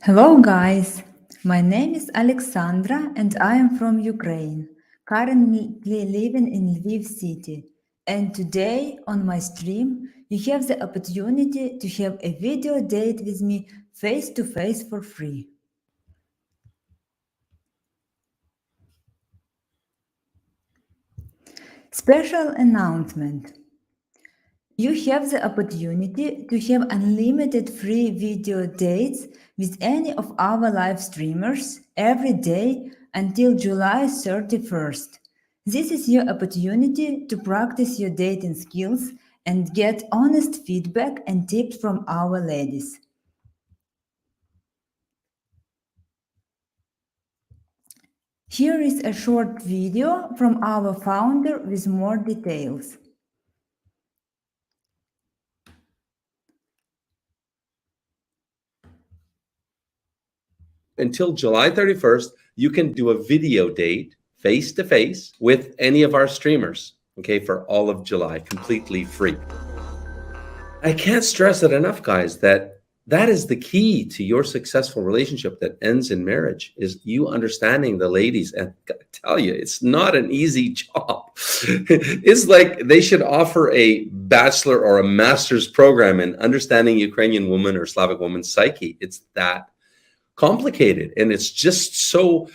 Hello, guys. My name is Alexandra and I am from Ukraine, currently living in Lviv city. And today on my stream, you have the opportunity to have a video date with me face to face for free. Special announcement. You have the opportunity to have unlimited free video dates with any of our live streamers every day until July 31st. This is your opportunity to practice your dating skills and get honest feedback and tips from our ladies. Here is a short video from our founder with more details. Until July 31st, you can do a video date face to face with any of our streamers, okay, for all of July, completely free. I can't stress it enough, guys, that is the key to your successful relationship that ends in marriage, is you understanding the ladies. And I gotta tell you, it's not an easy job. It's like they should offer a bachelor or a master's program in understanding Ukrainian woman or Slavic woman's psyche. It's that complicated, and it's just so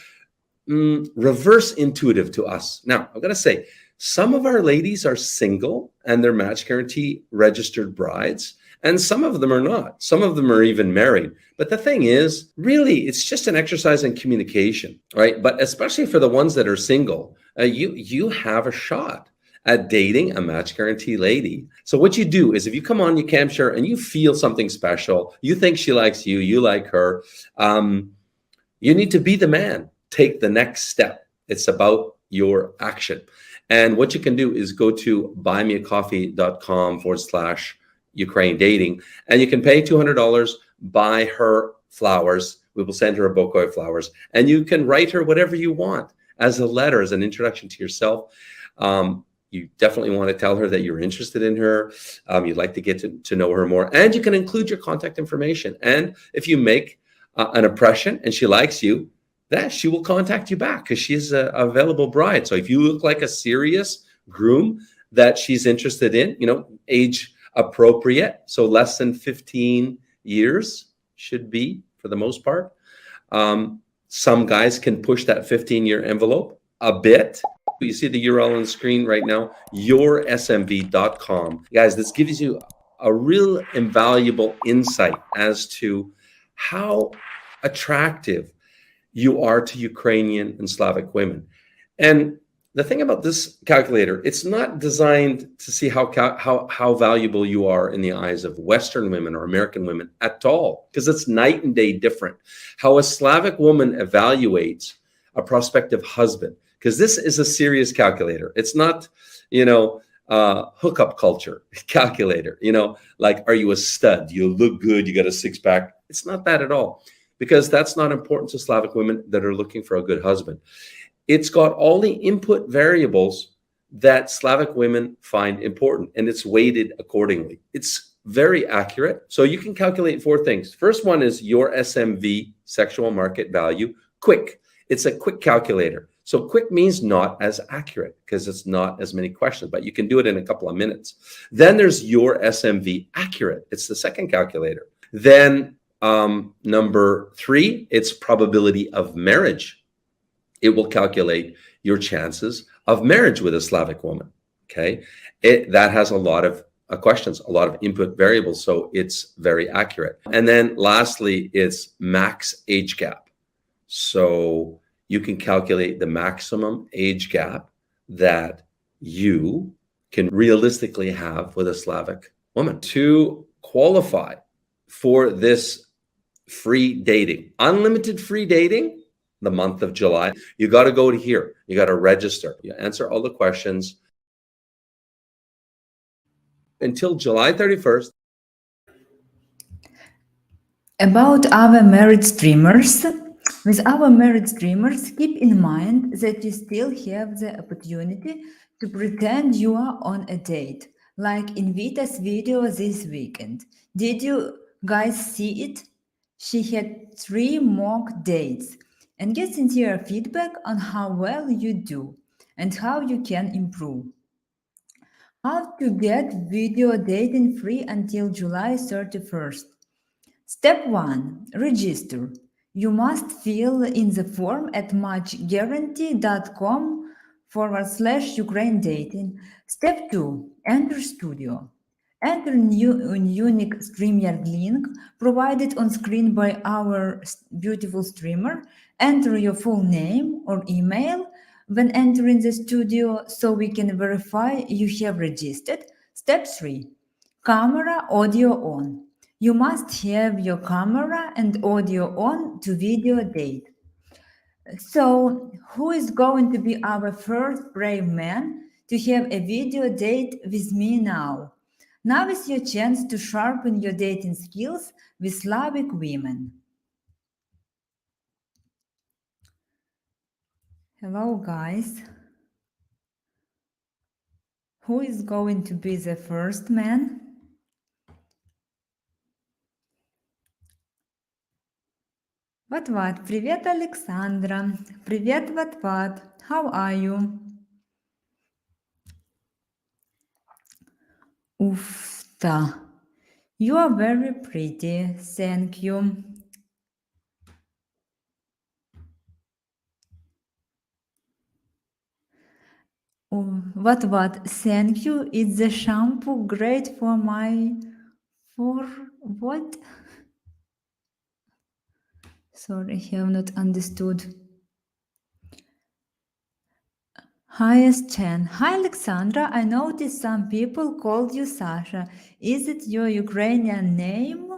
reverse intuitive to us. Now, I've got to say, some of our ladies are single and they're match guarantee registered brides, and some of them are not. Some of them are even married. But the thing is, really, it's just an exercise in communication, right? But especially for the ones that are single, you have a shot at dating a match guarantee lady. So what you do is, if you come on, you cam share, and you feel something special, you think she likes you, you like her, you need to be the man. Take the next step. It's about your action. And what you can do is go to buymeacoffee.com/Ukraine dating, and you can pay $200, buy her flowers. We will send her a bouquet of flowers, and you can write her whatever you want as a letter, as an introduction to yourself. You definitely want to tell her that you're interested in her. You'd like to get to know her more, and you can include your contact information. And if you make an impression and she likes you, that she will contact you back, because she's an available bride. So if you look like a serious groom that she's interested in, age appropriate, so less than 15 years should be for the most part. Some guys can push that 15-year envelope a bit. You see the URL on the screen right now, yoursmv.com. Guys, this gives you a real invaluable insight as to how attractive you are to Ukrainian and Slavic women. And the thing about this calculator, it's not designed to see how valuable you are in the eyes of Western women or American women at all, because it's night and day different. How a Slavic woman evaluates a prospective husband, because this is a serious calculator. It's not, hookup culture calculator, like, are you a stud? You look good, you got a six pack. It's not that at all, because that's not important to Slavic women that are looking for a good husband. It's got all the input variables that Slavic women find important, and it's weighted accordingly. It's very accurate. So you can calculate four things. First one is your SMV, sexual market value, quick. It's a quick calculator. So quick means not as accurate, because it's not as many questions, but you can do it in a couple of minutes. Then there's your SMV accurate. It's the second calculator. Then number three, it's probability of marriage. It will calculate your chances of marriage with a Slavic woman. Okay. That has a lot of questions, a lot of input variables. So it's very accurate. And then lastly, it's max age gap. So you can calculate the maximum age gap that you can realistically have with a Slavic woman. To qualify for this free dating, unlimited free dating, the month of July, you got to go to here. You got to register. You answer all the questions until July 31st. About our married streamers, with our married streamers, keep in mind that you still have the opportunity to pretend you are on a date, like in Vita's video this weekend. Did you guys see it? She had 3 mock dates and get sincere feedback on how well you do and how you can improve. How to get video dating free until July 31st. Step 1. Register. You must fill in the form at matchguarantee.com/Ukraine dating. Step 2. Enter studio. Enter unique StreamYard link provided on screen by our beautiful streamer. Enter your full name or email when entering the studio so we can verify you have registered. Step 3. Camera audio on. You must have your camera and audio on to video date. So, who is going to be our first brave man to have a video date with me now? Now is your chance to sharpen your dating skills with Slavic women. Hello, guys. Who is going to be the first man? What? Привет, Александра. Привет, what? How are you? Ufta. You are very pretty. Thank you. Oh, what? Thank you. It's the shampoo great for what? Sorry, I have not understood. Hi, Chen. Hi, Alexandra. I noticed some people called you Sasha. Is it your Ukrainian name?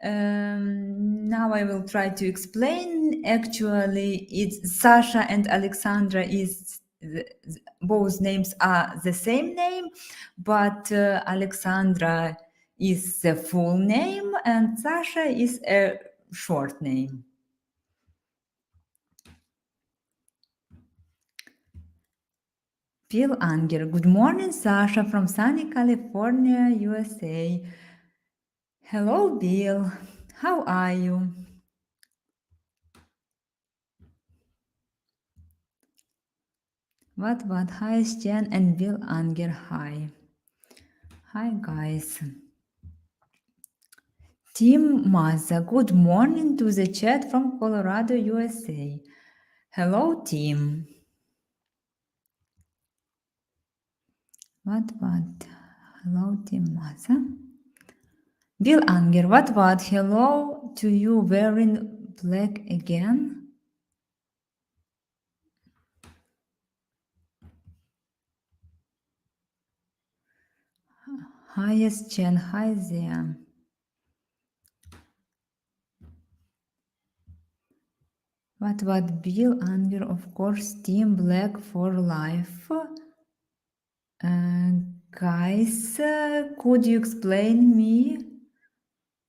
Now I will try to explain. Actually, it's Sasha and Alexandra both names are the same name, but Alexandra is the full name and Sasha is a short name. Bill Anger. Good morning, Sasha from sunny California, USA. Hello, Bill. How are you? What? Hi, Sten and Bill Anger. Hi. Hi, guys. Team Maza. Good morning to the chat from Colorado, USA. Hello, team. What? Hello, Team Maza. Bill Anger. What? Hello to you wearing black again? Hi, yes, Chen. Hi there. What? Bill Anger, of course, Team Black for life. Guys, could you explain me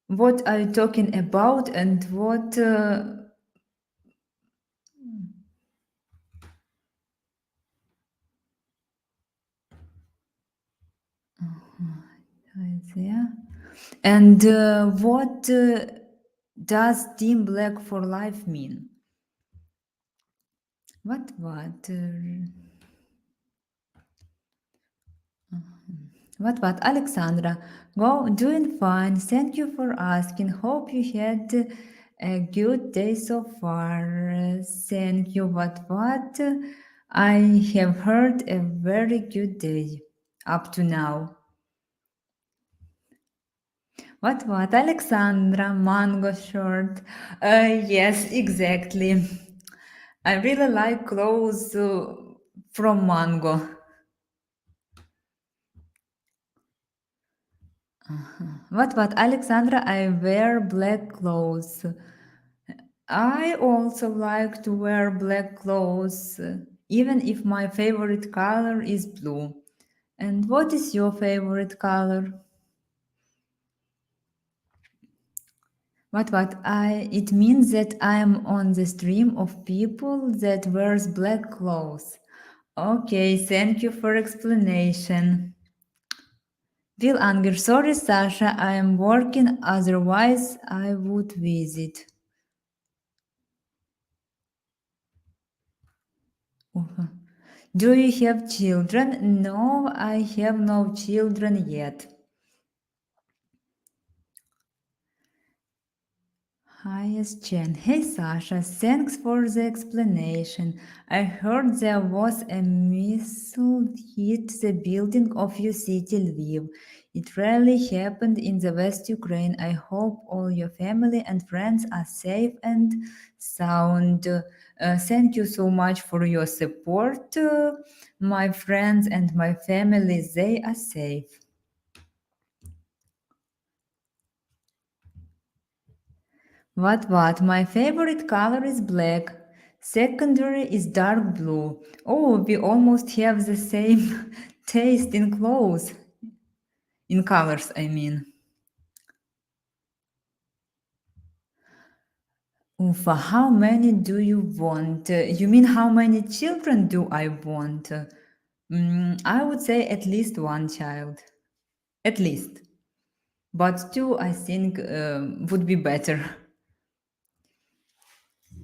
what are you talking about and what? There. And what does Team Black for life mean? What? What? Alexandra, go doing fine. Thank you for asking. Hope you had a good day so far. Thank you. What? I have heard a very good day up to now. What? Alexandra, mango shirt. Yes, exactly. I really like clothes from mango. What? Alexandra, I wear black clothes. I also like to wear black clothes, even if my favorite color is blue. And what is your favorite color? What? It means that I'm on the stream of people that wears black clothes. Okay, thank you for explanation. Will Anger, sorry, Sasha, I am working, otherwise I would visit. Uh-huh. Do you have children? No, I have no children yet. Highest Chen. Hey Sasha, thanks for the explanation. I heard there was a missile hit the building of your city, Lviv. It rarely happened in the West Ukraine. I hope all your family and friends are safe and sound. Thank you so much for your support. My friends and my family, they are safe. What? My favorite color is black. Secondary is dark blue. Oh, we almost have the same taste in clothes. In colors, I mean. Ufa, how many do you want? You mean how many children do I want? I would say at least one child. At least. But two, I think, would be better.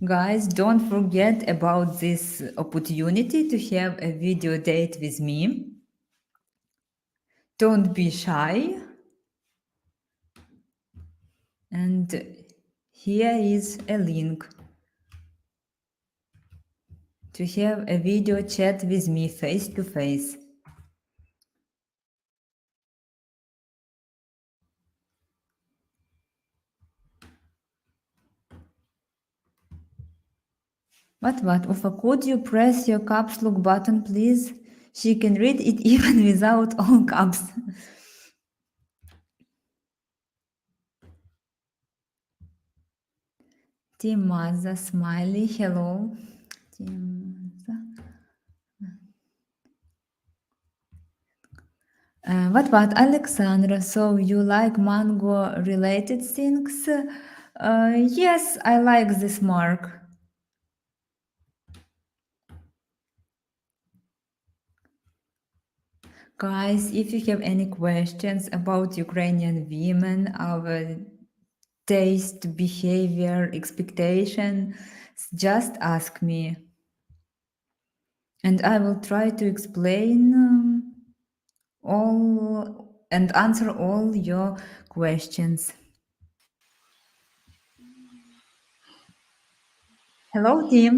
Guys, don't forget about this opportunity to have a video date with me. Don't be shy. And here is a link to have a video chat with me face to face. What? Ufa, could you press your caps lock button, please? She can read it even without all caps. Timaza, smiley, hello. Timaza. What, Alexandra? So you like mango related things? Yes, I like this mark. Guys, if you have any questions about Ukrainian women, our taste, behavior, expectation, just ask me. And I will try to explain all and answer all your questions. Hello, team.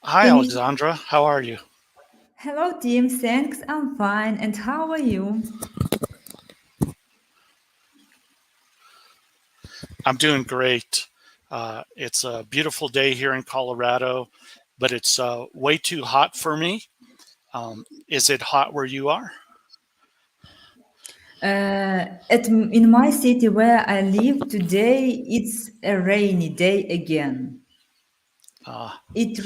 Hi, Can you? Alexandra. How are you? Hello, team. Thanks. I'm fine. And how are you? I'm doing great. It's a beautiful day here in Colorado, but it's way too hot for me. Is it hot where you are? In my city where I live today, it's a rainy day again. Uh, It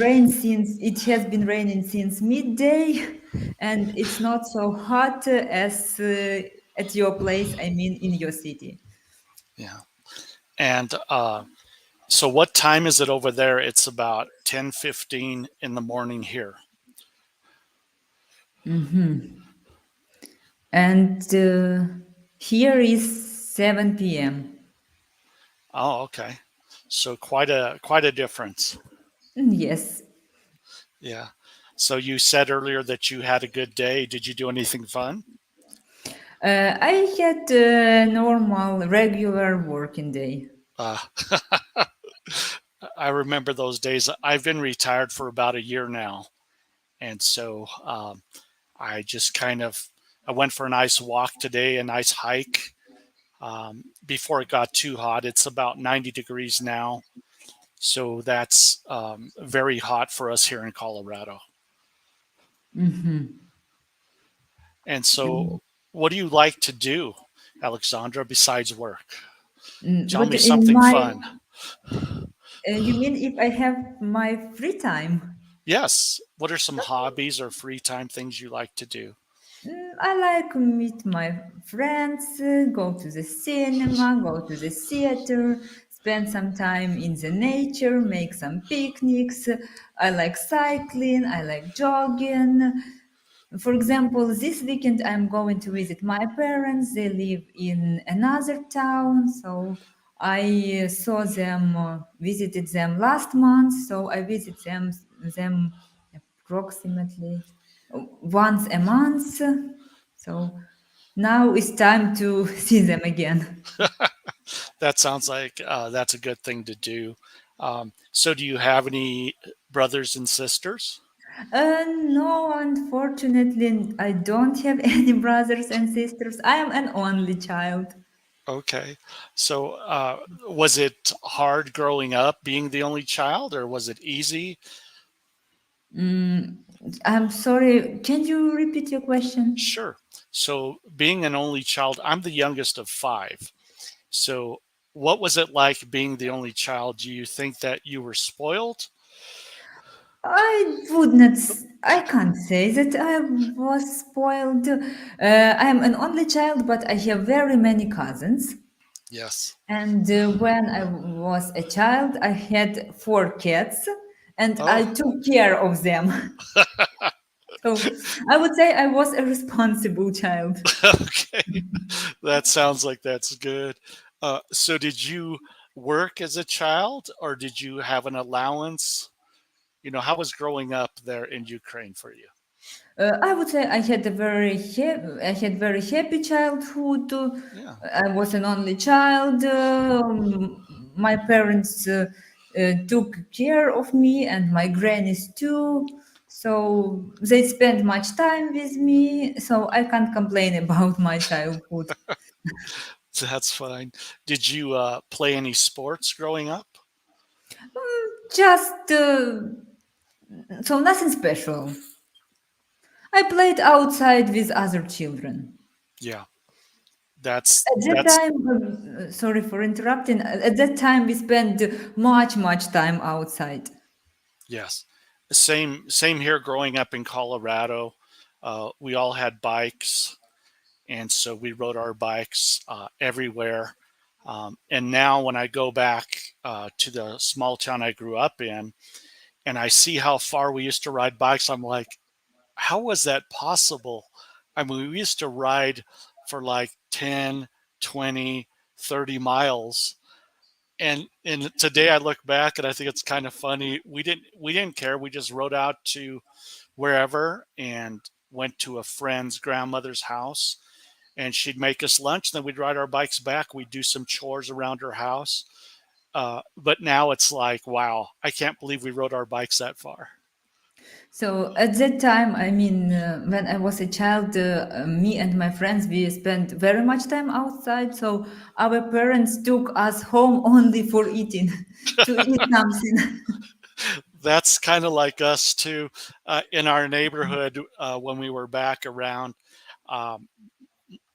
has been raining since midday, and it's not so hot as at your place, I mean, in your city. yeah. And so what time is it over there? It's about 10:15 in the morning here. And here is 7 p.m. Oh, okay. So quite a difference. Yes. Yeah. So you said earlier that you had a good day. Did you do anything fun? I had a normal, regular working day. Uh, I remember those days. I've been retired for about a year now. And so I just I went for a nice walk today, a nice hike before it got too hot. It's about 90 degrees now. So that's very hot for us here in Colorado. And so, what do you like to do, Alexandra, besides work? Tell But me in something my, fun. you mean if I have my free time? Yes. What are some hobbies or free time things you like to do? I like meet my friends, go to the cinema, go to the theater, spend some time in the nature, make some picnics. I like cycling, I like jogging. For example, this weekend I'm going to visit my parents. They live in another town, so I saw them, visited them last month. So I visit them approximately once a month. So now it's time to see them again. That sounds like that's a good thing to do. So, do you have any brothers and sisters? No, unfortunately, I don't have any brothers and sisters. I am an only child. Okay. So, was it hard growing up being the only child, or was it easy? Mm, I'm sorry, can you repeat your question? Sure. So, being an only child, I'm the youngest of five. So, what was it like being the only child? Do you think that you were spoiled? I can't say that I was spoiled. I am an only child, but I have very many cousins. Yes. And when I was a child, I had four cats and I Oh, took care of them. So I would say I was a responsible child. okay. That sounds like that's good. So, did you work as a child, or did you have an allowance? How was growing up there in Ukraine for you? I would say I had very happy childhood. Yeah. I was an only child. My parents took care of me and my grannies too. So they spent much time with me. So I can't complain about my childhood. That's fine. Did you play any sports growing up? Just so nothing special. I played outside with other children. Yeah, that's At that that's time, sorry for interrupting. At that time, we spent much time outside. yes. Same here. Growing up in Colorado, we all had bikes, and so we rode our bikes everywhere. And now, when I go back to the small town I grew up in, and I see how far we used to ride bikes, I'm like, how was that possible? I mean, we used to ride for like 10, 20, 30 miles. And today I look back and I think it's kind of funny. We didn't care. We just rode out to wherever and went to a friend's grandmother's house, and she'd make us lunch. Then we'd ride our bikes back. We'd do some chores around her house. But now it's like, wow, I can't believe we rode our bikes that far. So at that time, I mean, when I was a child, me and my friends, we spent very much time outside. So our parents took us home only for eating, to eat something. That's kind of like us too. In our neighborhood, when we were back around, um,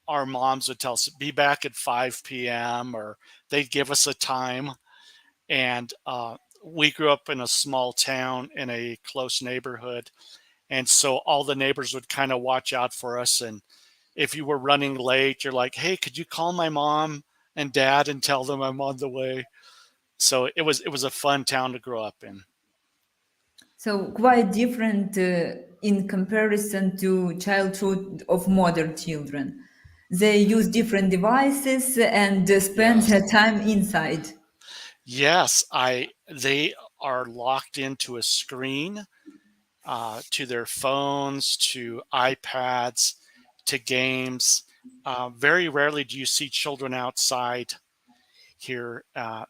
our moms would tell us be back at 5 p.m. or they'd give us a time. And we grew up in a small town in a close neighborhood, and so all the neighbors would kind of watch out for us. And if you were running late, you're like, hey, could you call my mom and dad and tell them I'm on the way? So it was a fun town to grow up in. So quite different in comparison to childhood of modern children. They use different devices and spend Yes. their time inside. Yes, I they are locked into a screen, to their phones, to iPads, to games. Very rarely do you see children outside here.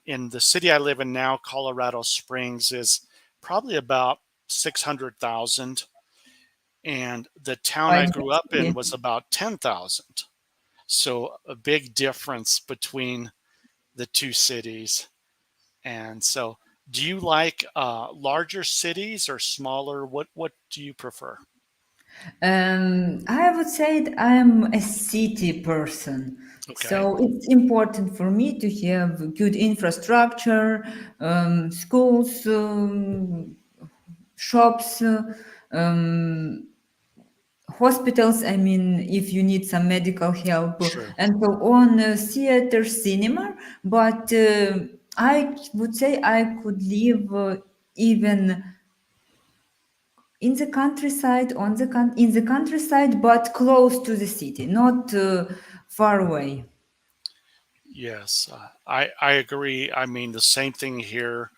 In the city I live in now, Colorado Springs is probably about 600,000, and the town I Quite grew up in densely. was about 10,000. So a big difference between the two cities. And so, do you like larger cities or smaller? What do you prefer? I would say that I'm a city person. Okay, So it's important for me to have good infrastructure, schools, shops, um, hospitals. I mean, if you need some medical help sure. and so on, theater, cinema. But I would say I could live even In the countryside, in the countryside, but close to the city, not far away. Yes, I agree. I mean, the same thing here.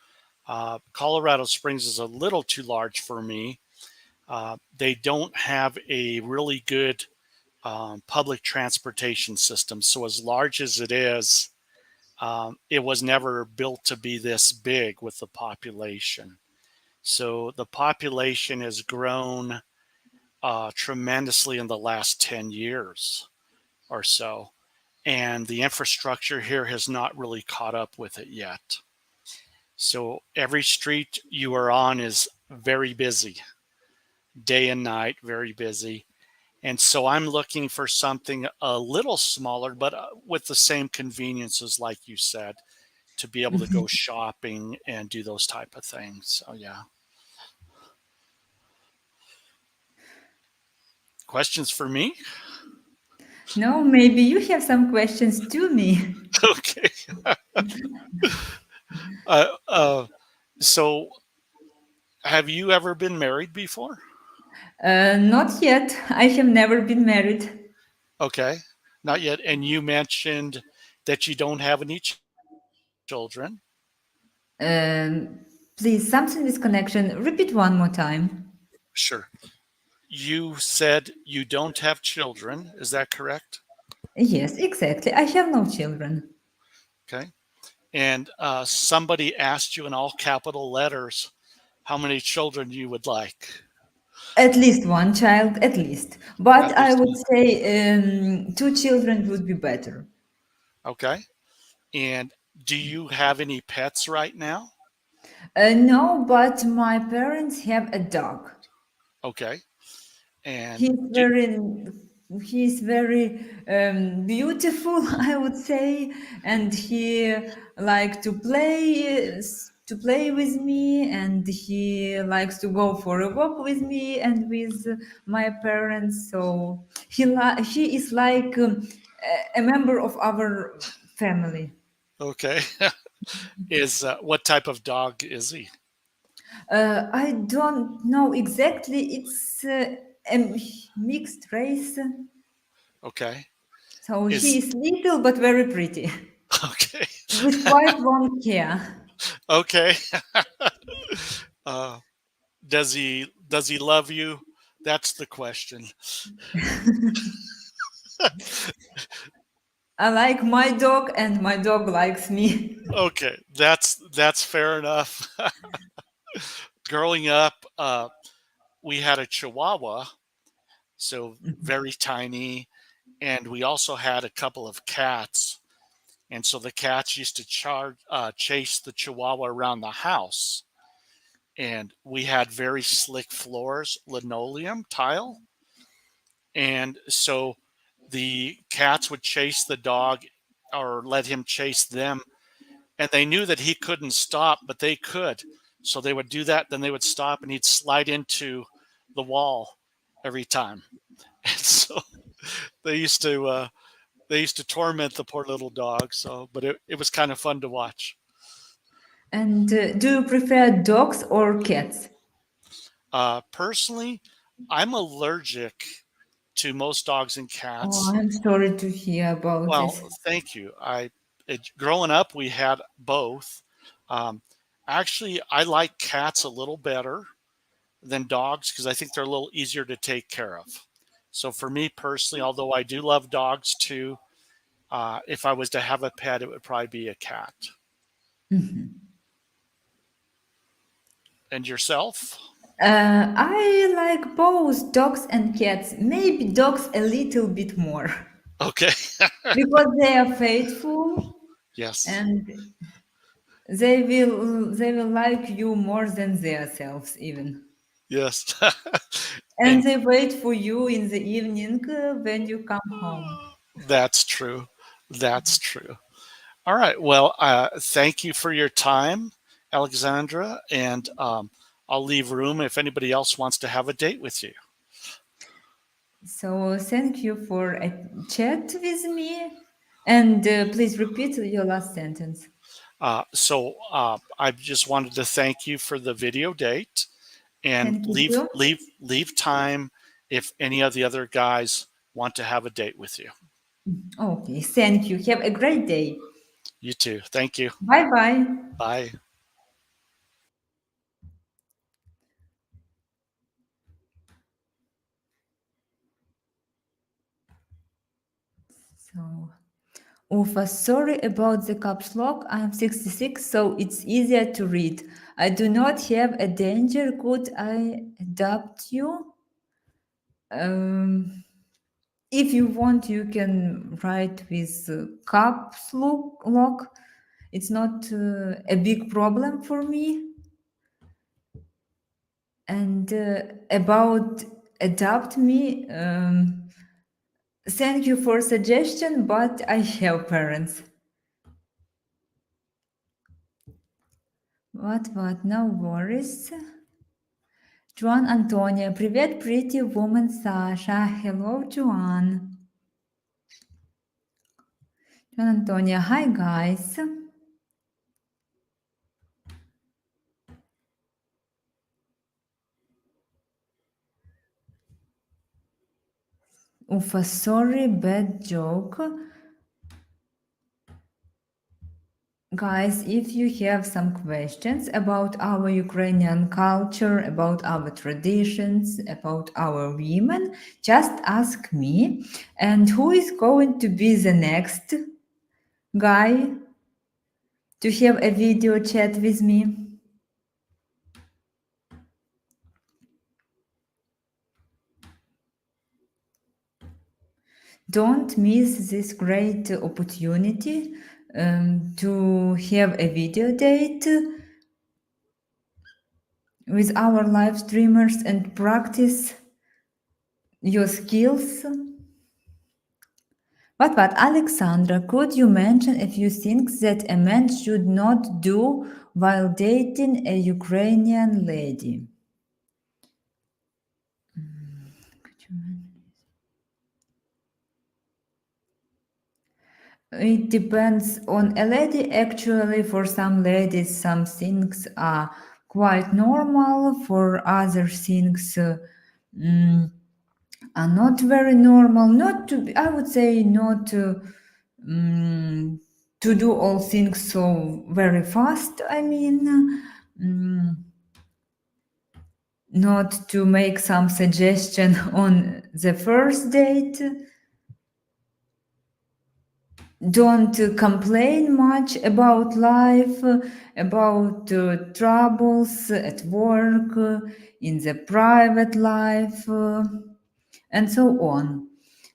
Colorado Springs is a little too large for me. They don't have a really good public transportation system. So, as large as it is, it was never built to be this big with the population. So, the population has grown tremendously in the last 10 years or so. And the infrastructure here has not really caught up with it yet. So every street you are on is very busy, day and night, very busy. And so I'm looking for something a little smaller, but with the same conveniences, like you said, to be able to go shopping and do those type of things. So yeah. Questions for me? No, maybe you have some questions to me. Okay. So have you ever been married before? Not yet. I have never been married. Okay. Not yet. And you mentioned that you don't have any children. Please, something with connection. Repeat one more time. Sure. You said you don't have children. Is that correct? Yes, exactly. I have no children. Okay. And somebody asked you in all capital letters how many children you would like. At least one child, at least. But At I least would one. say 2 children would be better. Okay. And do you have any pets right now? No, but my parents have a dog. Okay. And He's very, he's very beautiful, I would say, and he like to play with me, and he likes to go for a walk with me and with my parents. So he is like a member of our family. okay. Is what type of dog is he? I don't know exactly. It's a mixed race. Okay. So he Is is little but very pretty, okay. with quite long hair. Okay. uh, does he love you? That's the question. I like my dog, and my dog likes me. Okay, that's fair enough. Growing up, we had a Chihuahua, so very tiny, and we also had a couple of cats, and so the cats used to chase the Chihuahua around the house, and we had very slick floors, linoleum tile, and so the cats would chase the dog or let him chase them, and they knew that he couldn't stop, but they could. So they would do that, then they would stop, and he'd slide into the wall every time. And so they used to torment the poor little dog. So, but it was kind of fun to watch. And do you prefer dogs or cats? Personally, I'm allergic to most dogs and Oh, cats. I'm sorry to hear about this. Well, thank you. Growing up, we had both. Um, Actually, I like cats a little better than dogs because I think they're a little easier to take care of. So for me personally, although I do love dogs too, if I was to have a pet, it would probably be a cat. And yourself? I like both dogs and cats. Maybe dogs a little bit more Okay. because they are faithful Yes. and they will like you more than themselves even. Yes. And And they wait for you in the evening when you come home. that's true. That's true. All right. Well, thank you for your time, Alexandra. And I'll leave room if anybody else wants to have a date with you. So thank you for a chat with me. And please repeat your last sentence. I just wanted to thank you for the video date. and Thank you too. leave time if any of the other guys want to have a date with you. Okay, thank you. Have a great day. You too. Thank you. Bye bye. Bye. So, Ufa, sorry about the caps lock. I'm 66, so it's easier to read. I do not have a danger. Could I adopt you? If you want, you can write with caps lock. It's not a big problem for me. And about adopt me, thank you for suggestion, but I have parents. What? No worries. Juan Antonia, привет, pretty woman Sasha. Hello, Juan. Juan Antonia, hi guys. Ufa, sorry, bad joke. Guys, if you have some questions about our Ukrainian culture, about our traditions, about our women, just ask me. And who is going to be the next guy to have a video chat with me? Don't miss this great opportunity to have a video date with our live streamers and practice your skills. But Alexandra, could you mention a few things that a man should not do while dating a Ukrainian lady? It depends on a lady. Actually, for some ladies, some things are quite normal. For other things, are not very normal. Not to be, I would say, not to do all things so very fast. I mean, not to make some suggestion on the first date. Don't complain much about life, about troubles at work, in the private life, and so on.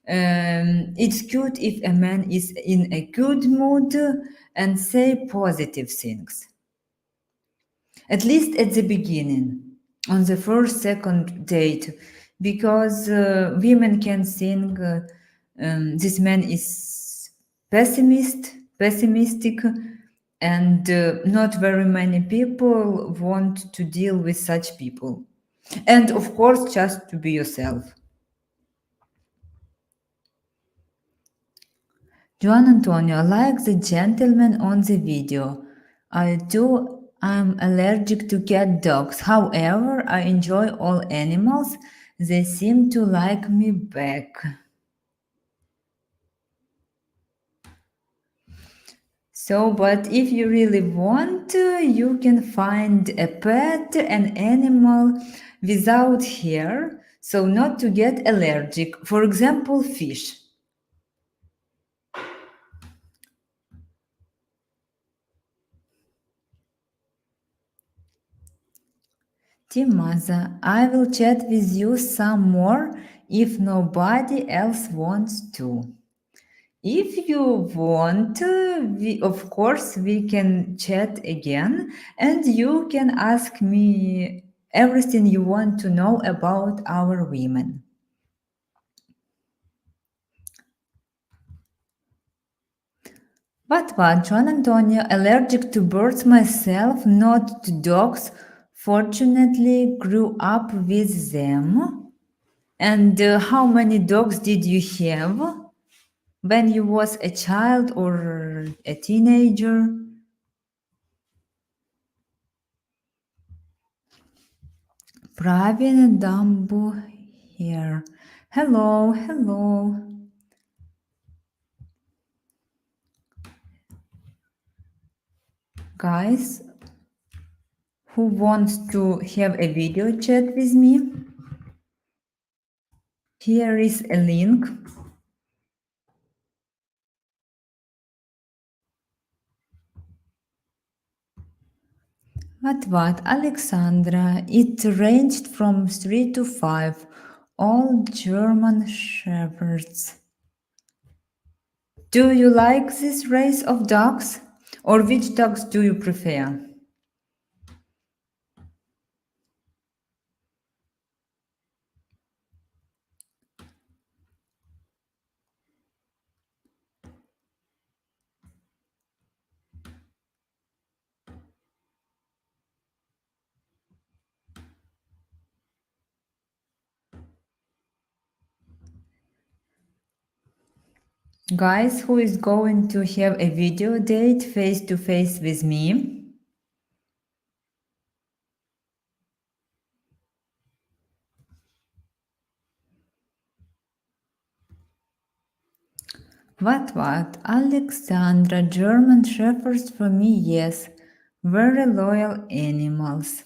It's good if a man is in a good mood and say positive things. At least at the beginning, on the first, second date, because women can think this man is pessimistic, and not very many people want to deal with such people. And of course, just to be yourself. Juan Antonio, like the gentleman on the video, I'm allergic to cat dogs. However, I enjoy all animals. They seem to like me back. So, but if you really want, you can find a pet, an animal without hair, so not to get allergic. For example, fish. Timaza, I will chat with you some more if nobody else wants to. If you want, of course, we can chat again and you can ask me everything you want to know about our women. What, Juan Antonio, allergic to birds myself, not to dogs. Fortunately, grew up with them. And how many dogs did you have when you was a child or a teenager? Pravin Dambu here. Hello, hello. Guys, who wants to have a video chat with me? Here is a link. What, Alexandra? It ranged from 3 to 5. All German shepherds. Do you like this race of dogs? Or which dogs do you prefer? Guys, who is going to have a video date face to face with me? What? Alexandra, German shepherds for me, yes. Very loyal animals.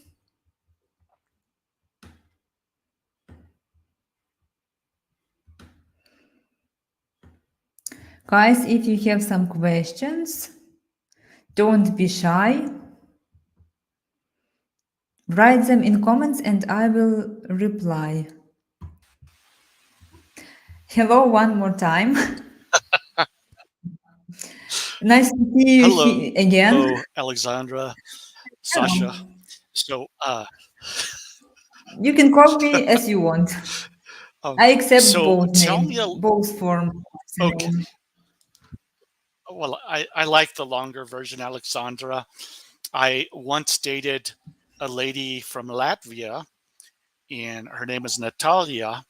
Guys, if you have some questions, don't be shy. Write them in comments and I will reply. Hello one more time. Nice to see you Hello, again. Alexandra, Hello. Sasha. So, You can call me as you want. I accept so both tell names, me a both forms of the okay. name. Well, I like the longer version, Alexandra. I once dated a lady from Latvia, and her name is Natalia,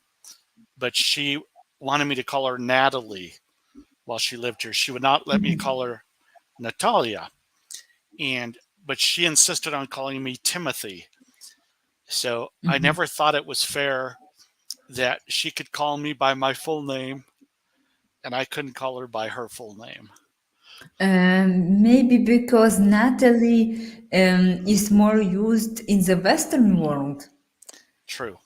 but she wanted me to call her Natalie while she lived here. She would not let me call her Natalia, but she insisted on calling me Timothy. So I never thought it was fair that she could call me by my full name and I couldn't call her by her full name. Maybe because Natalie is more used in the Western world. True.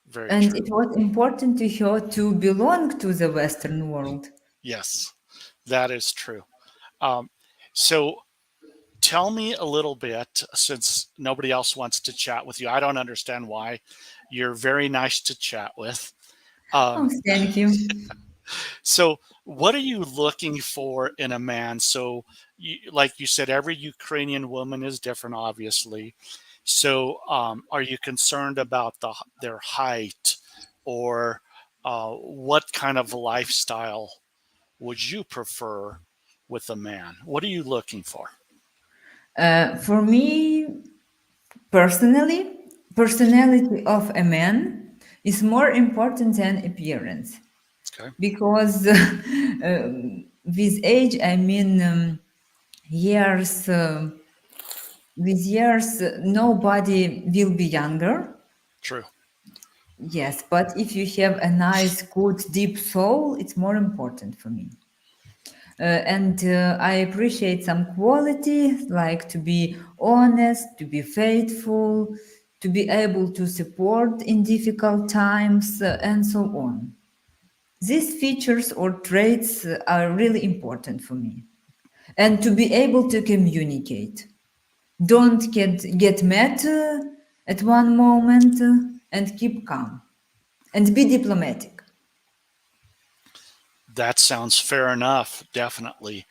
Very And true. it was important to her to belong to the Western world. Yes, that is true. So tell me a little bit, since nobody else wants to chat with you. I don't understand why. You're very nice to chat with. Oh, thank you. So, what are you looking for in a man? So, like you said, every Ukrainian woman is different, obviously. So, are you concerned about their height, or what kind of lifestyle would you prefer with a man? What are you looking for? For me, personally, personality of a man is more important than appearance. Okay, Because with age, I mean years, with years, nobody will be younger. true. Yes, but if you have a nice, good, deep soul, it's more important for me. And I appreciate some quality, like to be honest, to be faithful, to be able to support in difficult times, and so on. These features or traits are really important for me. And to be able to communicate. Don't get mad at one moment and keep calm. And be diplomatic. That sounds fair enough. Definitely.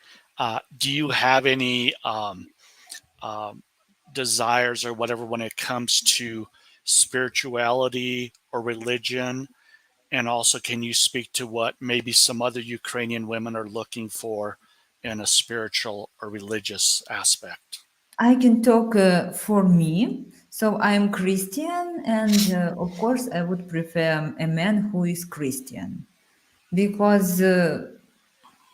Do you have any um, desires or whatever when it comes to spirituality or religion? And also, can you speak to what maybe some other Ukrainian women are looking for in a spiritual or religious aspect? I can talk for me. So I am Christian, and of course, I would prefer a man who is Christian because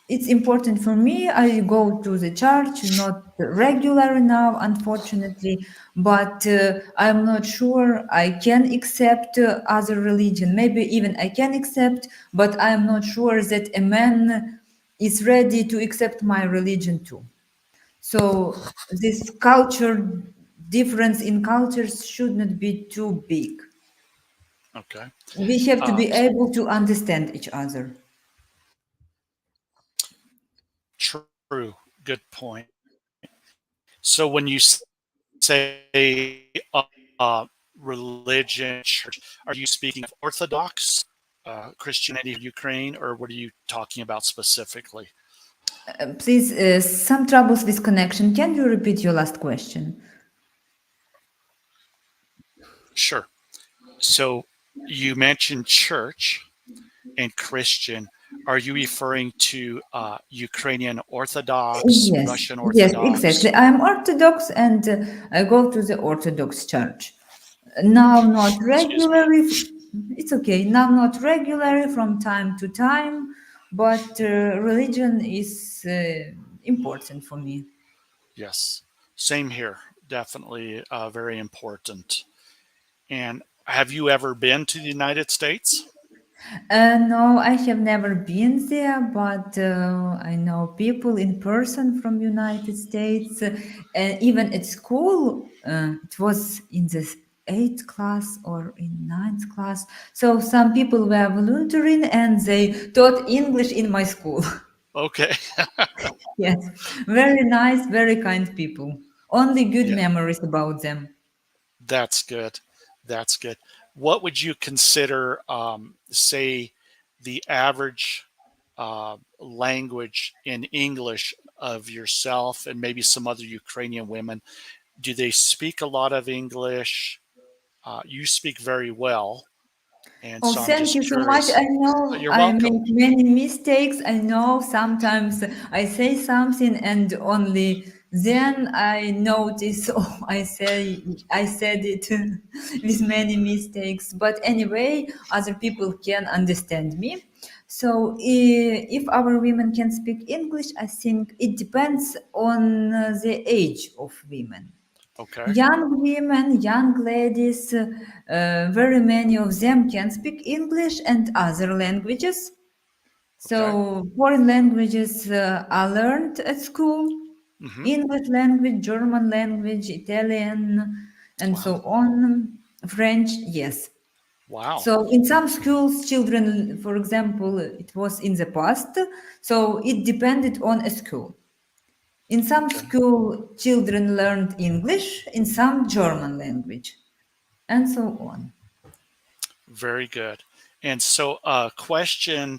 it's important for me. I go to the church, not regular now, unfortunately, but I'm not sure I can accept other religion. Maybe even I can accept, but I'm not sure that a man is ready to accept my religion too. So this culture difference in cultures should not be too big. Okay. We have to Uh, be able to understand each other. True. Good point. So when you say religion, church, are you speaking of Orthodox Christianity of Ukraine, or what are you talking about specifically? Please, some troubles with connection. Can you repeat your last question? Sure. So you mentioned church and Christian. Are you referring to Ukrainian Orthodox, Yes, Russian yes, Orthodox? exactly. I am Orthodox and I go to the Orthodox church. Now, not Excuse me. regularly. It's okay. Now, not regularly from time to time, but religion is important for me. Yes. Same here. Definitely very important. And have you ever been to the United States? No, I have never been there, but I know people in person from United States. And even at school, it was in the eighth class or in ninth class. So some people were volunteering and they taught English in my school. Okay. Yes, very nice, very kind people. Only good Yeah, memories about them. that's good. That's good. What would you consider, say, the average language in English of yourself and maybe some other Ukrainian women? Do they speak a lot of English? You speak very well, and Oh, so I'm thank just you so much. curious. I know You're I welcome. make many mistakes. I know sometimes I say something and only then I notice, oh, I said it with many mistakes. But anyway, other people can understand me. So if our women can speak English, I think it depends on the age of women. Okay. Young women, young ladies, very many of them can speak English and other languages. Okay. So, foreign languages are learned at school: Hmm. English language, German language, Italian, and Wow. so on. French, yes. Wow. So, in some schools, children, for example, it was in the past, so it depended on a school. In some Okay. school, children learned English, in some German language, and so on. Very good. And so, question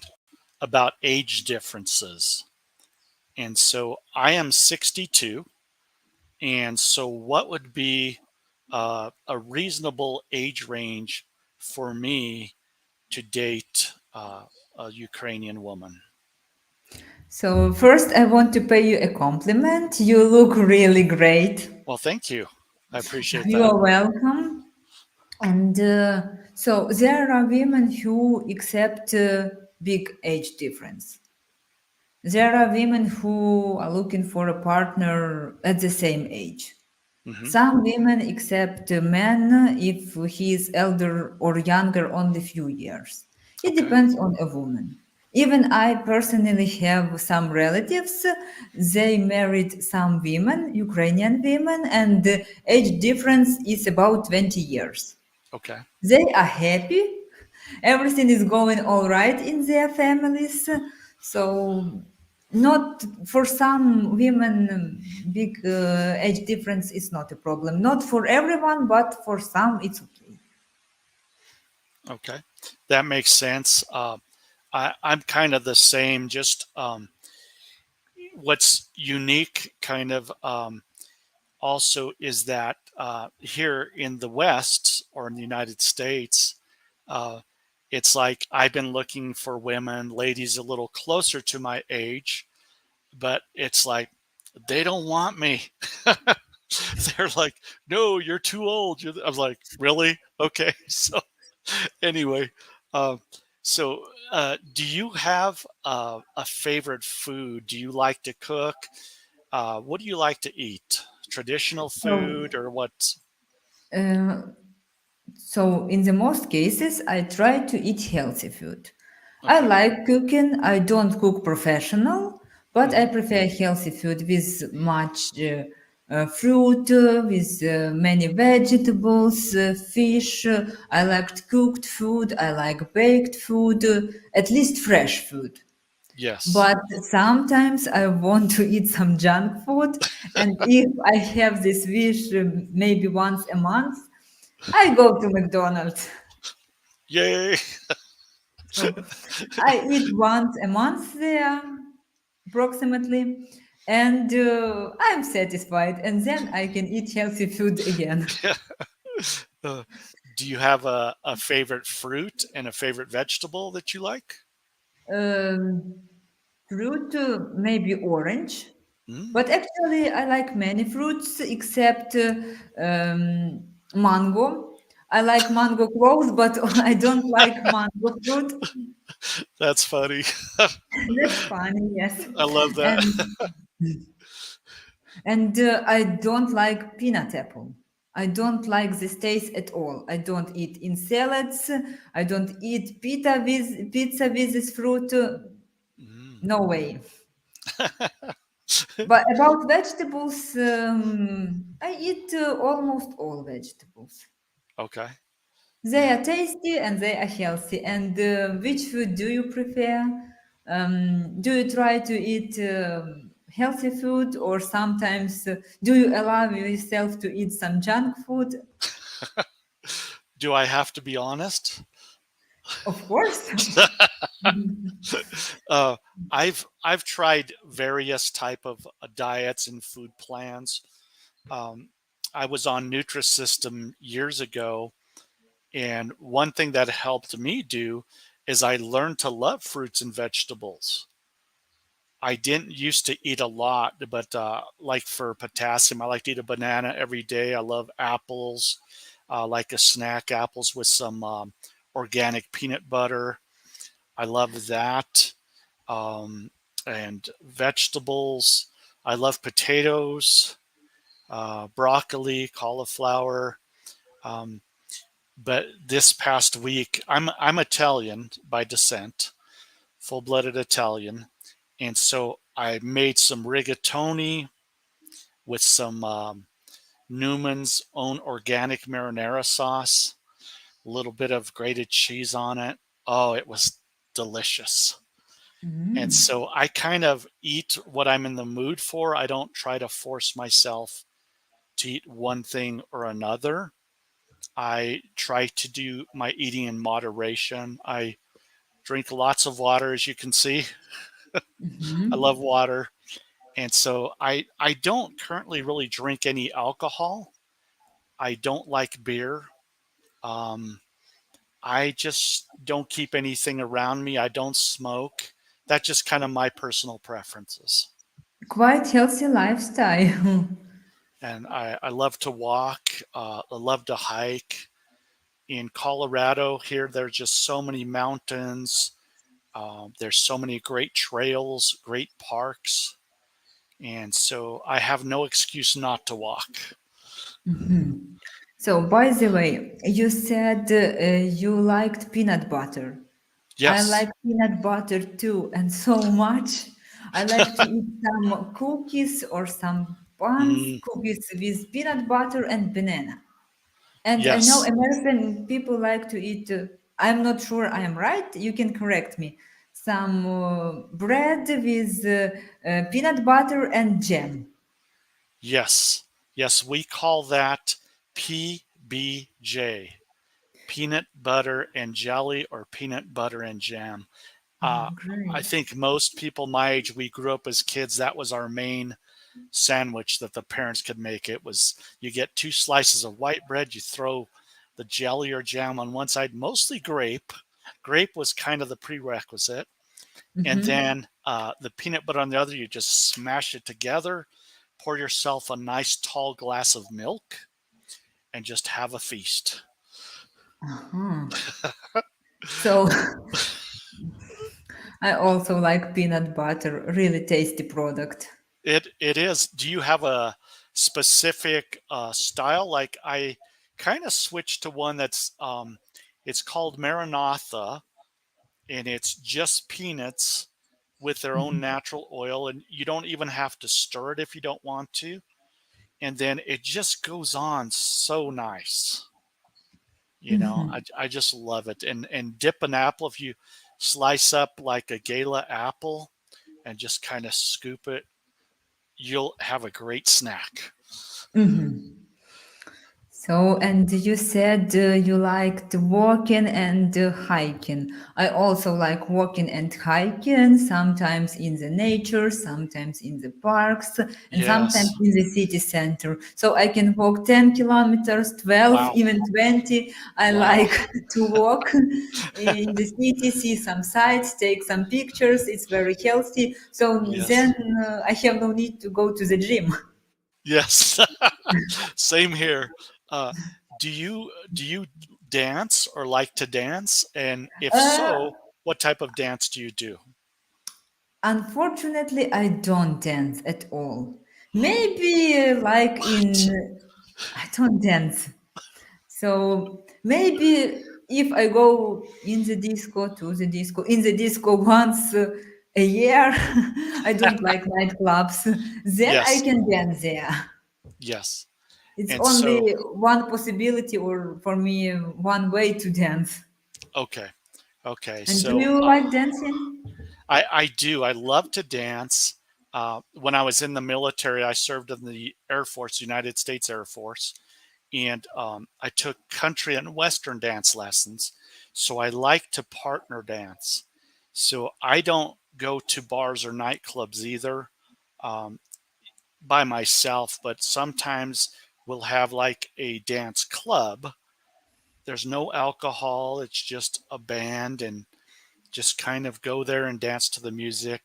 about age differences. And so, I am 62. And so, what would be a reasonable age range for me to date a Ukrainian woman? So, first, I want to pay you a compliment. You look really great. Well, thank you. I appreciate You that. are welcome. And so, there are women who accept big age difference. There are women who are looking for a partner at the same age. Hmm. Some women accept a man if he is elder or younger only few years. It Okay. depends on a woman. Even I personally have some relatives. They married some women, Ukrainian women, and the age difference is about 20 years. Okay. They are happy. Everything is going all right in their families. So, not for some women, big age difference is not a problem. Not for everyone, but for some, it's okay. Okay. That makes sense. I'm kind of the same. Just what's unique, kind of also, is that here in the West or in the United States, uh, it's like I've been looking for women, ladies a little closer to my age, but it's like they don't want me. They're like, no, you're too old. I was like, really? Okay. So anyway, uh, So, do you have a favorite food? Do you like to cook? What do you like to eat? Traditional So, food or what? uh, so in the most cases, I try to eat healthy food. I Okay. like cooking. I don't cook professional, but I Hmm. prefer healthy food with much fruit, with many vegetables, fish. I like cooked food. I like baked food, at least fresh food. Yes. But sometimes I want to eat some junk food, and if I have this wish, maybe once a month, I go to McDonald's. Yay. So I eat once a month there, approximately, and I'm satisfied. And then I can eat healthy food again. Uh, do you have a favorite fruit and a favorite vegetable that you like? Um, Fruit, maybe orange, Mm. but actually I like many fruits except mango. I like mango clothes, but I don't like mango fruit. That's funny. That's funny, yes. I love that. And I don't like peanut apple. I don't like this taste at all. I don't eat in salads. I don't eat pizza with this fruit. Mm. No way. But about vegetables, I eat almost all vegetables. Okay. They Yeah. are tasty and they are healthy. And which food do you prefer? Do you try to eat healthy food, or sometimes do you allow yourself to eat some junk food? Do I have to be honest? Of course. uh, I've tried various type of diets and food plans. Um, I was on Nutrisystem years ago, and one thing that helped me do is I learned to love fruits and vegetables. I didn't used to eat a lot, but like for potassium, I like to eat a banana every day. I love apples, like a snack apples with some organic peanut butter. I love that. Um, and vegetables. I love potatoes, broccoli, cauliflower. Um, but this past week, I'm Italian by descent, full-blooded Italian, and so I made some rigatoni with some Newman's own organic marinara sauce, a little bit of grated cheese on it. Oh, it was delicious. And Mm. so I kind of eat what I'm in the mood for. I don't try to force myself to eat one thing or another. I try to do my eating in moderation. I drink lots of water, as you can see. I love Mhm. water. And so I don't currently really drink any alcohol. I don't like beer. Um, I just don't keep anything around me. I don't smoke. That's just kind of my personal preferences. Quite healthy lifestyle. And I love to walk. I love to hike. In Colorado, here, there's just so many mountains. There's so many great trails, great parks. And so I have no excuse not to walk. Mhm. So, by the way, you said you liked peanut butter. I Yes. like peanut butter too, and so much. I like to eat some cookies or some buns, Mm, cookies with peanut butter and banana. And I know yes. American people like to eat, I'm not sure I am right, you can correct me, some bread with peanut butter and jam. Yes. Yes. We call that PBJ, peanut butter and jelly or peanut butter and jam. Uh, Oh, I great. think most people my age, we grew up as kids. That was our main sandwich that the parents could make. It was you get two slices of white bread, you throw the jelly or jam on one side, mostly grape. Grape was kind of the prerequisite. And Mhm. then the peanut butter on the other, you just smash it together, pour yourself a nice tall glass of milk, and just have a feast. Uh-huh. So I also like peanut butter, really tasty product. It is. Do you have a specific style? Like I kind of switched to one that's it's called Maranatha, and it's just peanuts with their own Mhm, natural oil, and you don't even have to stir it if you don't want to. And then it just goes on so nice. mhm. I just love it. And dip an apple if you slice up like a gala apple and just kind of scoop it, you'll have a great snack. Mhm. So, and you said you liked walking and hiking. I also like walking and hiking, sometimes in the nature, sometimes in the parks, and sometimes Yes. in the city center. So I can walk 10 kilometers, 12, Wow. even 20. I Wow. like to walk in the city, see some sights, take some pictures. It's very healthy. So then Yes. I have no need to go to the gym. Yes. Same here. Uh, do you dance or like to dance? And if Uh, so, what type of dance do you do? Unfortunately, I don't dance at all. Maybe like What? I don't dance. So maybe if I go in the disco, to the disco, in the disco once a year, I don't like nightclubs, then I Yes. can dance there. Yes. It's And only so, one possibility, or for me, one way to dance. okay. Okay. And do So you like dancing? I do. I love to dance. When I was in the military, I served in the Air Force, United States Air Force, and I took country and Western dance lessons. So I like to partner dance. So I don't go to bars or nightclubs either um, by myself, but sometimes we'll have like a dance club. There's no alcohol, it's just a band, and just kind of go there and dance to the music.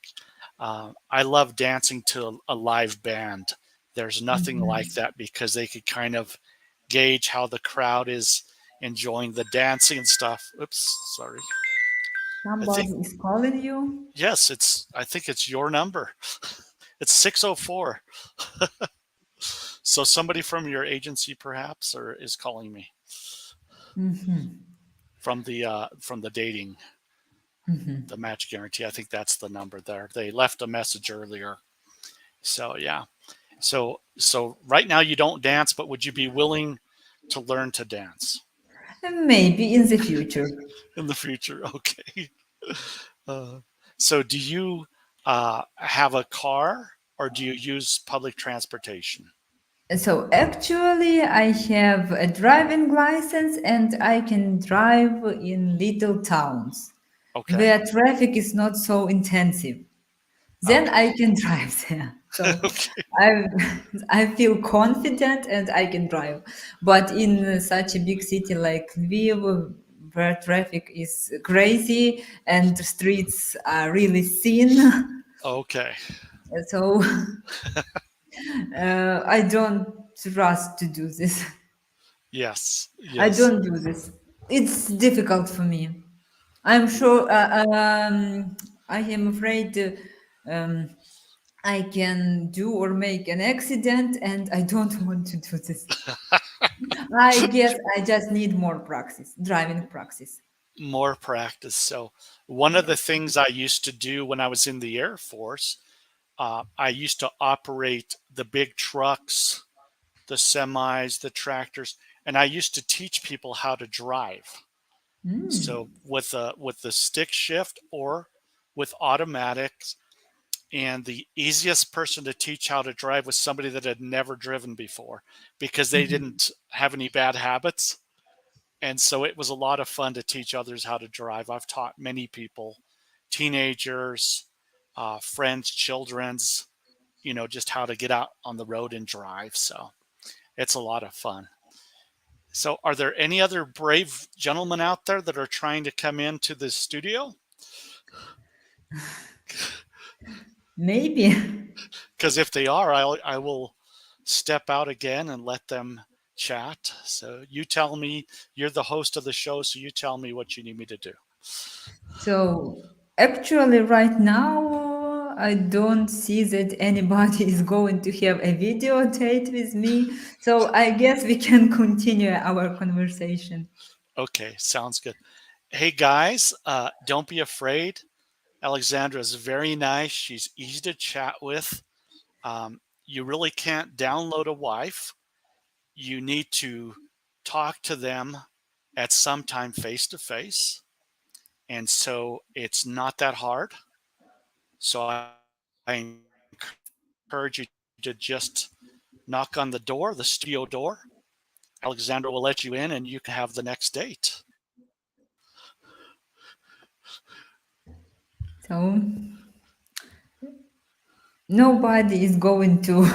I love dancing to a live band. There's nothing like Mhm. that because they could kind of gauge how the crowd is enjoying the dancing and stuff. Oops, sorry. I think Somebody is calling you? yes, I think it's your number. It's 604. So somebody from your agency perhaps or is calling me Mhm. from the dating, the Mhm. match guarantee. I think that's the number there. They left a message earlier. So yeah. So right now you don't dance, but would you be willing to learn to dance Maybe in the future. in the future? Okay. Uh, so do you have a car or do you use public transportation? So actually, I have a driving license and I can drive in little towns Okay. where traffic is not so intensive. Then Okay. I can drive there. So Okay. I I feel confident and I can drive. But in such a big city like Lviv, where traffic is crazy and the streets are really thin, Okay. so I don't trust to do this. Yes. I Yes. don't do this. It's difficult for me. I'm sure. I am afraid I can do or make an accident, and I don't want to do this. I guess I just need more practice, driving practice. More practice. So one of the Yes. things I used to do when I was in the Air Force, I used to operate the big trucks, the semis, the tractors, and I used to teach people how to drive. So Mm. with the stick shift or with automatics, and the easiest person to teach how to drive was somebody that had never driven before because they Mhm. didn't have any bad habits. And so it was a lot of fun to teach others how to drive. I've taught many people, teenagers, friends, children's, just how to get out on the road and drive. So it's a lot of fun. So, are there any other brave gentlemen out there that are trying to come into the studio? Maybe. Because if they are, I will step out again and let them chat. So, you tell me, you're the host of the show, so you tell me what you need me to do. So actually, right now, I don't see that anybody is going to have a video date with me. So I guess we can continue our conversation. Okay, sounds good. Hey guys, don't be afraid. Alexandra is very nice. She's easy to chat with. You really can't download a wife. You need to talk to them at some time face to face. And so it's not that hard. So I encourage you to just knock on the door, the studio door. Alexandra will let you in and you can have the next date. So nobody is going to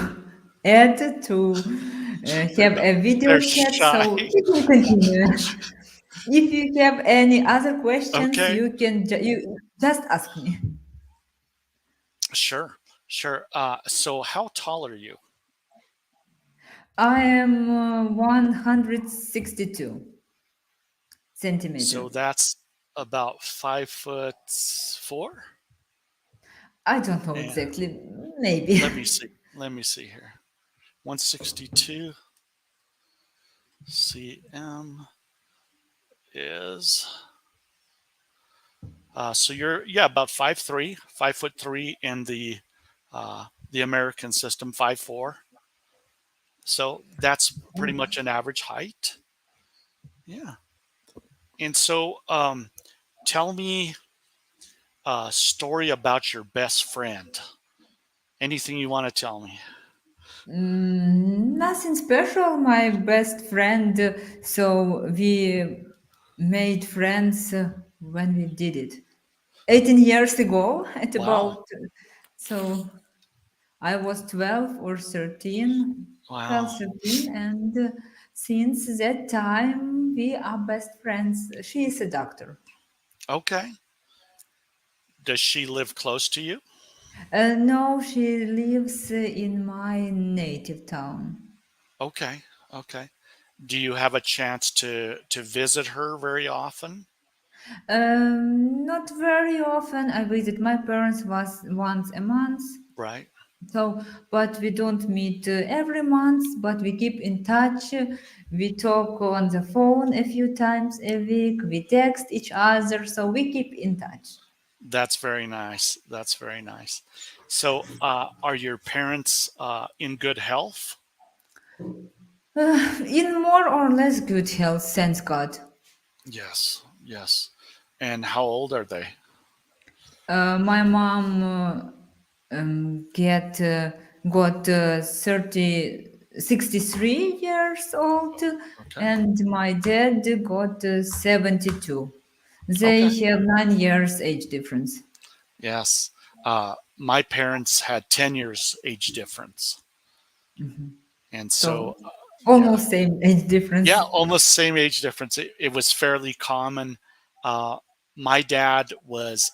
add to have a video They're chat. shy. So we can continue. If you have any other questions, Okay. you can you just ask me. Sure. Sure. So how tall are you? I am 162 centimeter. So that's about 5'4". I don't know And exactly. Maybe. let me see. Let me see here. 162 cm is so you're about 5'3", 5'3" in the American system, 5'4". So that's pretty much an average height. Yeah. And so tell me a story about your best friend. Anything you want to tell me? Nothing special. My best friend. So we made friends when we did it. 18 years ago, at Wow. about. So I was 12 or 13, 12, Wow. 13, and since that time we are best friends. She is a doctor. Okay. Does she live close to you? No, she lives in my native town. Okay. Okay. Do you have a chance to visit her very often? Not very often. I visit my parents was once a month. Right. So, but we don't meet every month, but we keep in touch. We talk on the phone a few times a week. We text each other, so we keep in touch. That's very nice. That's very nice. So, are your parents in good health? In more or less good health, thanks God. Yes. Yes. And how old are they? My mom get got 63 years old, Okay. and my dad got 72. They Okay. have 9 years age difference. Yes. My parents had 10 years age difference. And So so, yeah, almost same age difference. yeah, almost same age difference. It was fairly common. Uh, my dad was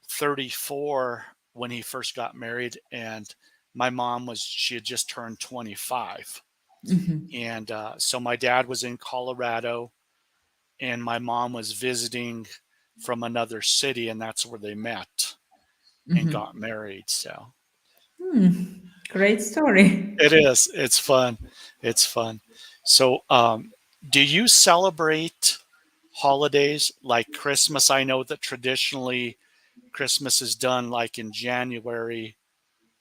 34 when he first got married, and my mom she had just turned 25. Mhm, And so my dad was in Colorado, and my mom was visiting from another city, and that's where they met and mhm. got married. So Great story. it is. It's fun. It's fun. So, do you celebrate holidays like Christmas? I know that traditionally Christmas is done like in January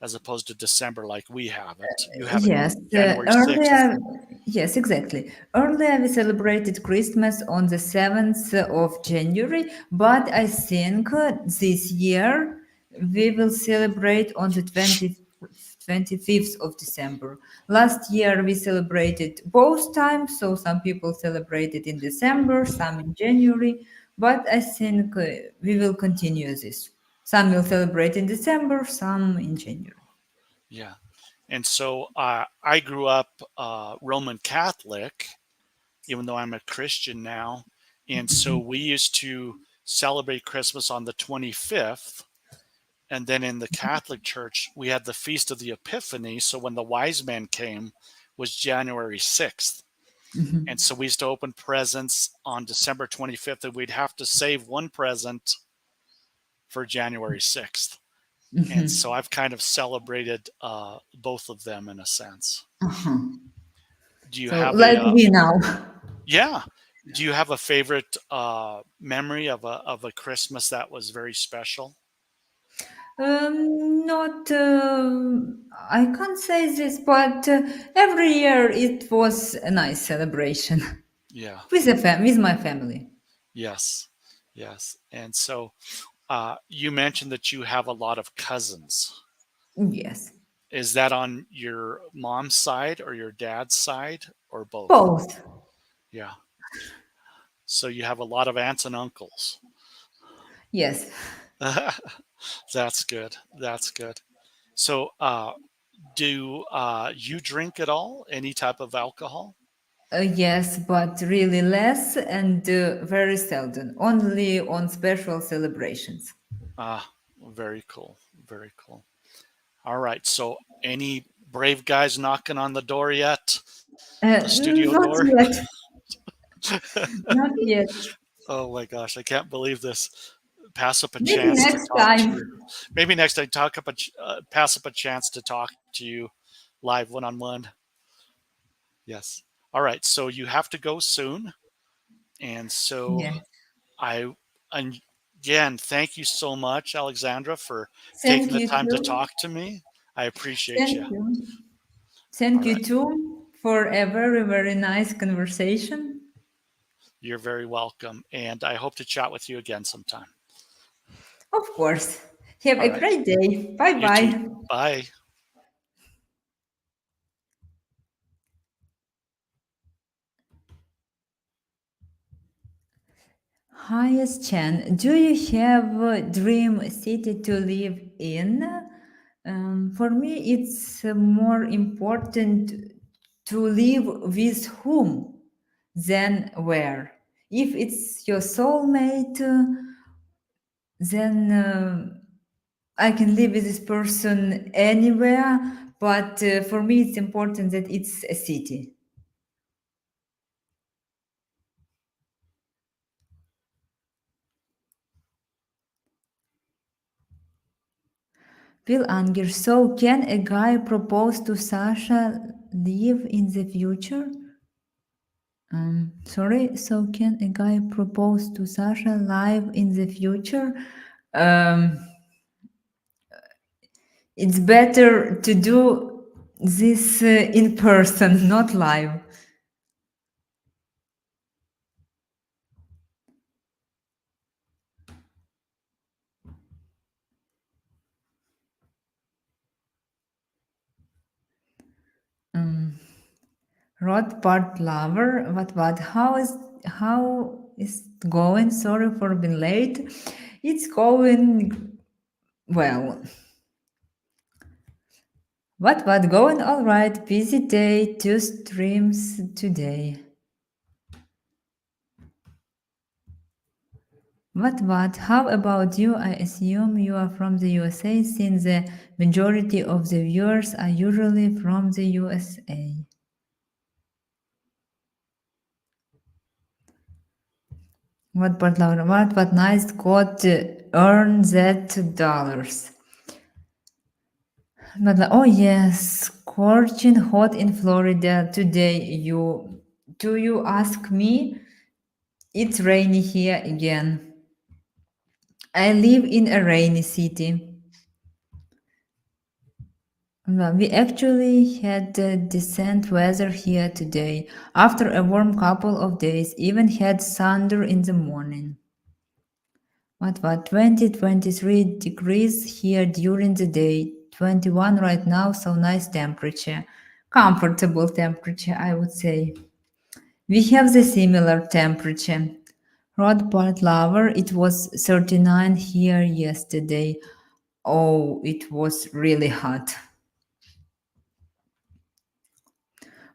as opposed to December, like we have it. You have it Yes, January 6th. earlier, yes, exactly. Earlier we celebrated Christmas on the 7th of January, but I think this year we will celebrate on the 25th of December. Last year we celebrated both times, so some people celebrated in December, some in January, but I think we will continue this. Some will celebrate in December, some in January. Yeah. And so I grew up Roman Catholic, even though I'm a Christian now. And so we used to celebrate Christmas on the 25th. And then in the Catholic Church, we had the Feast of the Epiphany. So when the wise man came was January 6th. And so we used to open presents on December 25th, and we'd have to save one present for January 6th. And so I've kind of celebrated both of them in a sense. Do you So have like a we now. yeah? Do you have a favorite memory of a Christmas that was very special? Not, I can't say this, but every year it was a nice celebration Yeah. with my family. Yes. Yes. And so you mentioned that you have a lot of cousins. Yes, Is that on your mom's side or your dad's side or both? both. Yeah. So you have a lot of aunts and uncles. Yes, That's good. That's good. So, do you drink at all? Any type of alcohol? yes, but really less and very seldom. Only on special celebrations. Ah, very cool. Very cool. All right. So, any brave guys knocking on the door yet? The studio Not door? yet. Not yet. Oh my gosh, I can't believe this. Pass up a Maybe chance to next talk to you. time. Maybe next time, pass up a chance to talk to you live one on one. Yes. All right. So you have to go soon. And so Yeah. I, and again, thank you so much, Alexandra, for taking Thank the you time to too. talk to me. I appreciate you. Thank you. All Thank right. you too for a very, very nice conversation. You're very welcome. And I hope to chat with you again sometime. Of course. Have All a right. great day. Bye You too. bye. Bye. Highest Chan, do you have a dream city to live in? For me, it's more important to live with whom than where. If it's your soulmate, then I can live with this person anywhere. But for me, it's important that it's a city. Bill Anger. So, can a guy propose to Sasha live in the future? Sorry. So, can a guy propose to Sasha live in the future? Um, it's better to do this in person, not live. Rod part lover. What? How is it going? Sorry for being late. It's going well. What going all right? Busy day, 2 streams today. What? How about you? I assume you are from the USA since the majority of the viewers are usually from the USA. What Laura? What nice got earn that dollars. Oh yes, scorching hot in Florida today. Do you ask me? It's rainy here again. I live in a rainy city. Well, we actually had decent weather here today. After a warm couple of days, even had thunder in the morning. What, 20, 23 degrees here during the day. 21 right now, so nice temperature. Comfortable temperature, I would say. We have the similar temperature. Rod Part Lover, it was 39 here yesterday. Oh, it was really hot.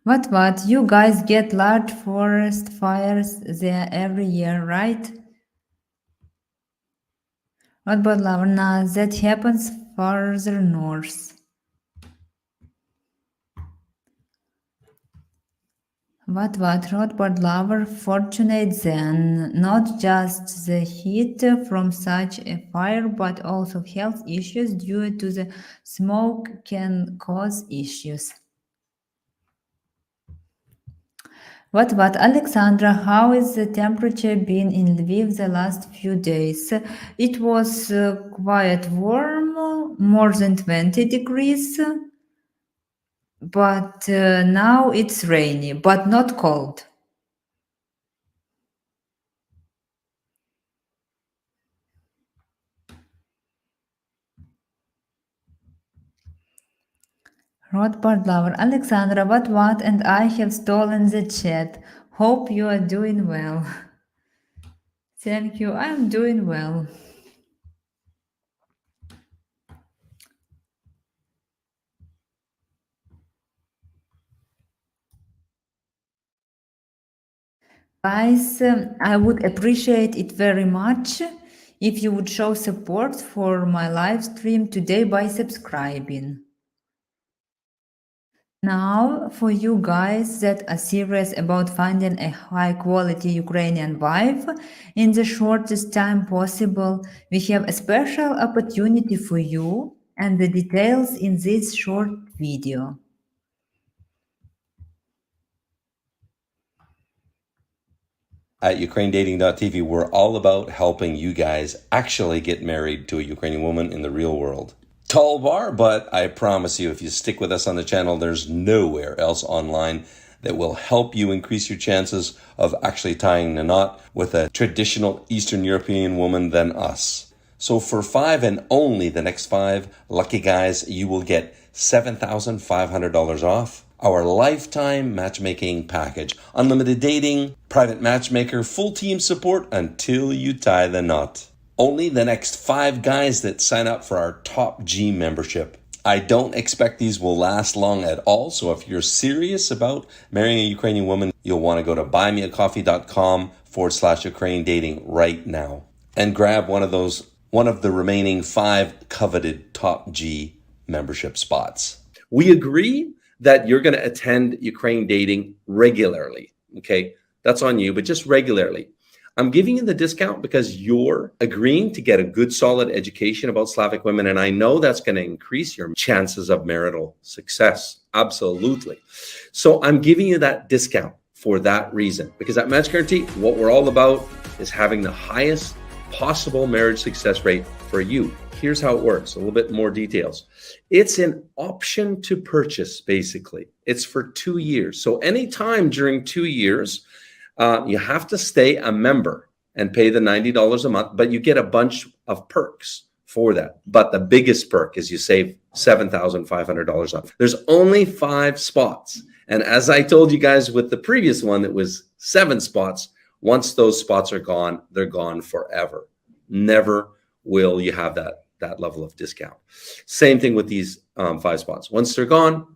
What? You guys get large forest fires there every year, right? What about Lavana? That happens farther north. What Rothbard lover fortunate then, not just the heat from such a fire, but also health issues due to the smoke can cause issues. What Alexandra, how is the temperature been in Lviv the last few days? It was quite warm, more than 20 degrees, but now it's rainy, but not cold. Rothbard lover, Alexandra, what, and I have stolen the chat. Hope you are doing well. Thank you, I'm doing well. Guys, I would appreciate it very much if you would show support for my live stream today by subscribing. Now, for you guys that are serious about finding a high-quality Ukrainian wife in the shortest time possible, we have a special opportunity for you and the details in this short video. At UkraineDating.tv, we're all about helping you guys actually get married to a Ukrainian woman in the real world. Tall bar, but I promise you, if you stick with us on the channel, there's nowhere else online that will help you increase your chances of actually tying the knot with a traditional Eastern European woman than us. So for 5 and only the next 5 lucky guys, you will get $7,500 off our lifetime matchmaking package. Unlimited dating, private matchmaker, full team support until you tie the knot. Only the next 5 guys that sign up for our Top G membership. I don't expect these will last long at all, so if you're serious about marrying a Ukrainian woman, you'll want to go to buymeacoffee.com/Ukraine dating right now and grab one of the remaining 5 coveted Top G membership spots. We agree that you're going to attend Ukraine dating regularly. Okay, that's on you, but just regularly. I'm giving you the discount because you're agreeing to get a good, solid education about Slavic women. And I know that's going to increase your chances of marital success. Absolutely. So I'm giving you that discount for that reason, because at Match Guarantee, what we're all about is having the highest possible marriage success rate for you. Here's how it works, a little bit more details. It's an option to purchase, basically. It's for 2 years. So anytime during 2 years, you have to stay a member and pay the $90 a month, but you get a bunch of perks for that. But the biggest perk is you save $7,500 off. There's only 5 spots. And as I told you guys with the previous one, it was 7 spots. Once those spots are gone, they're gone forever. Never will you have that level of discount. Same thing with these 5 spots. Once they're gone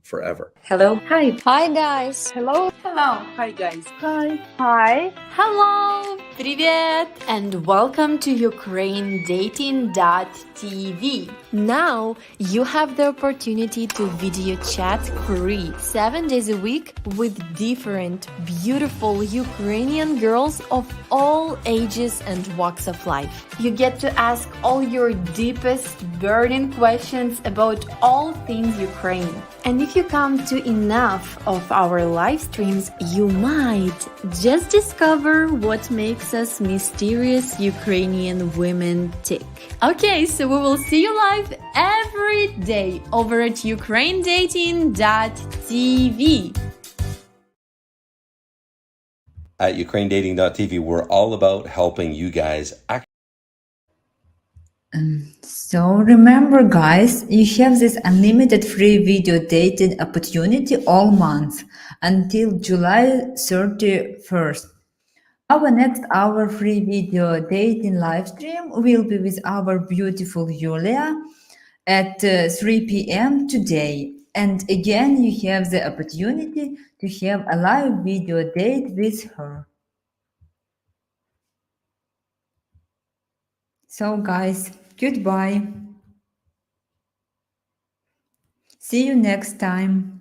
forever. Hello. Hi. Hi, guys. Hello. Hello. Hi, guys. Hi. Hi. Hello. Привет. And welcome to UkraineDating.tv. Now you have the opportunity to video chat free 7 days a week with different beautiful Ukrainian girls of all ages and walks of life. You get to ask all your deepest burning questions about all things Ukraine. And if you come to enough of our live streams, you might just discover what makes us mysterious Ukrainian women tick. Okay, so we will see you live every day over at UkraineDating.tv. At UkraineDating.tv, we're all about helping you guys So remember, guys, you have this unlimited free video dating opportunity all month until July 31st. Our next hour free video dating live stream will be with our beautiful Yulia at 3 p.m. today. And again, you have the opportunity to have a live video date with her. So guys, goodbye. See you next time.